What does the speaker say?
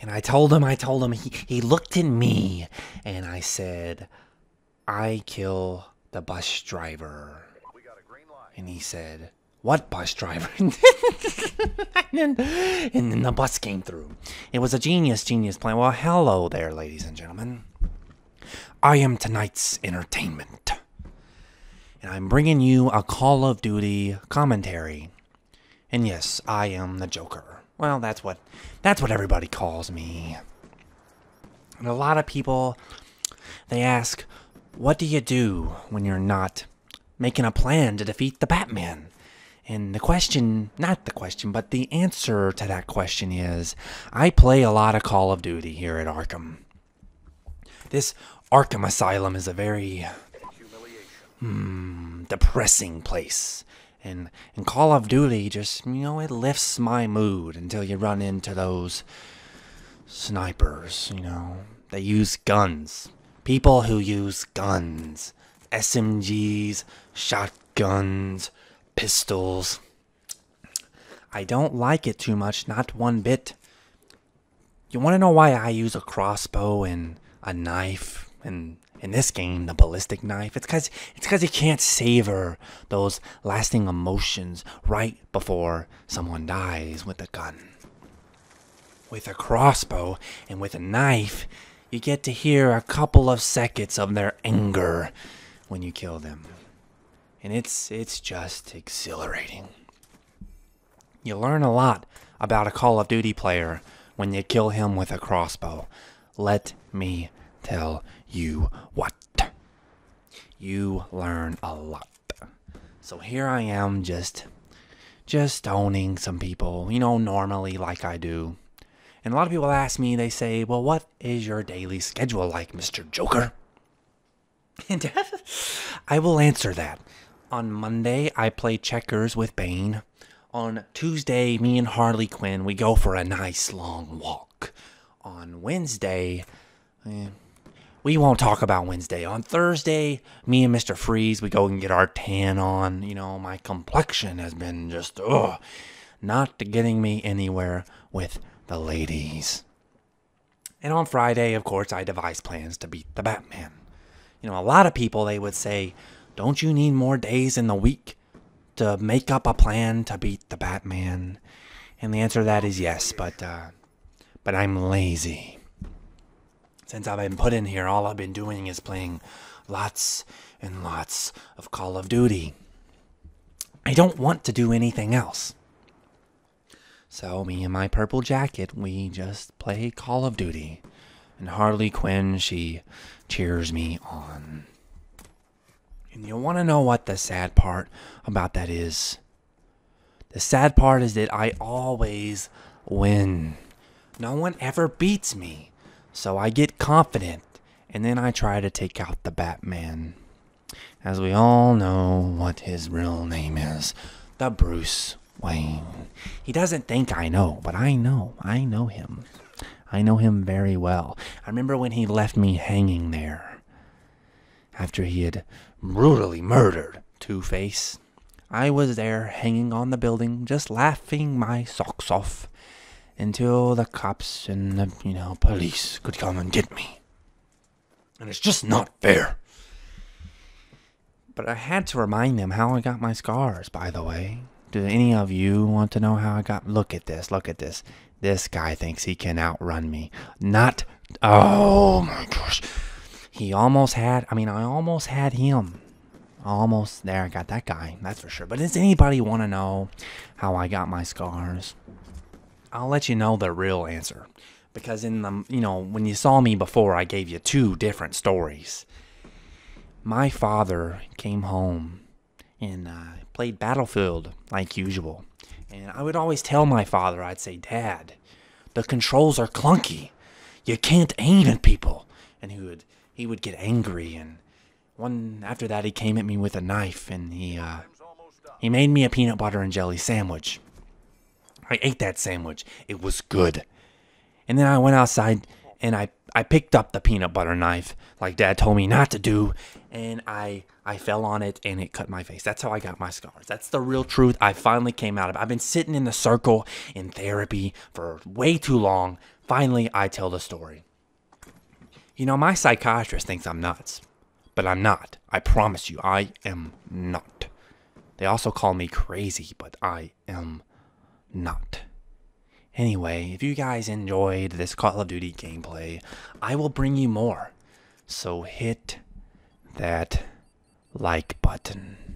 And I told him, he looked at me, and I said, I kill the bus driver. And he said, what bus driver? And then the bus came through. It was a genius plan. Well, hello there, ladies and gentlemen. I am tonight's entertainment. And I'm bringing you a Call of Duty commentary. And yes, I am the Joker. Well, that's what everybody calls me. And a lot of people, they ask, what do you do when you're not making a plan to defeat the Batman? And but the answer to that question is, I play a lot of Call of Duty here at Arkham. This Arkham Asylum is a very depressing place. And Call of Duty just, it lifts my mood until you run into those snipers, They use guns. People who use guns. SMGs, shotguns, pistols. I don't like it too much, not one bit. You want to know why I use a crossbow and a knife and in this game, the ballistic knife? It's because you can't savor those lasting emotions right before someone dies with a gun. With a crossbow and with a knife, you get to hear a couple of seconds of their anger when you kill them. And it's just exhilarating. You learn a lot about a Call of Duty player when you kill him with a crossbow. Let me tell you what. You learn a lot. So here I am just owning some people, normally like I do. And a lot of people ask me, they say, well, what is your daily schedule like, Mr. Joker? And I will answer that. On Monday, I play checkers with Bane. On Tuesday, me and Harley Quinn, we go for a nice long walk. On Wednesday, we won't talk about Wednesday. On Thursday, me and Mr. Freeze, we go and get our tan on. My complexion has been just, not getting me anywhere with the ladies. And on Friday, of course, I devise plans to beat the Batman. A lot of people, they would say, don't you need more days in the week to make up a plan to beat the Batman? And the answer to that is yes, but I'm lazy. Since I've been put in here, all I've been doing is playing lots and lots of Call of Duty. I don't want to do anything else. So me and my purple jacket, we just play Call of Duty. And Harley Quinn, she cheers me on. And you want to know what the sad part about that is? The sad part is that I always win. No one ever beats me. So I get confident, and then I try to take out the Batman. As we all know what his real name is, the Bruce Wayne. He doesn't think I know, but I know him. I know him very well. I remember when he left me hanging there after he had brutally murdered Two-Face. I was there hanging on the building, just laughing my socks off until the cops and the, police could come and get me. And it's just not fair. But I had to remind them how I got my scars, by the way. Do any of you want to know how I got? Look at this. This guy thinks he can outrun me. Oh my gosh. I almost had him. Almost there, I got that guy, that's for sure. But does anybody want to know how I got my scars? I'll let you know the real answer. Because in the, when you saw me before, I gave you two different stories. My father came home and played Battlefield like usual. And I would always tell my father, I'd say, Dad, the controls are clunky. You can't aim at people. And he would get angry. And after that, he came at me with a knife and he made me a peanut butter and jelly sandwich. I ate that sandwich. It was good. And then I went outside and I picked up the peanut butter knife like Dad told me not to do, and I fell on it and it cut my face. That's how I got my scars. That's the real truth. I finally came out of it. I've been sitting in the circle in therapy for way too long. Finally, I tell the story. You know, my psychiatrist thinks I'm nuts, but I'm not. I promise you, I am not. They also call me crazy, but I am not. Anyway, if you guys enjoyed this Call of Duty gameplay, I will bring you more. So hit that like button.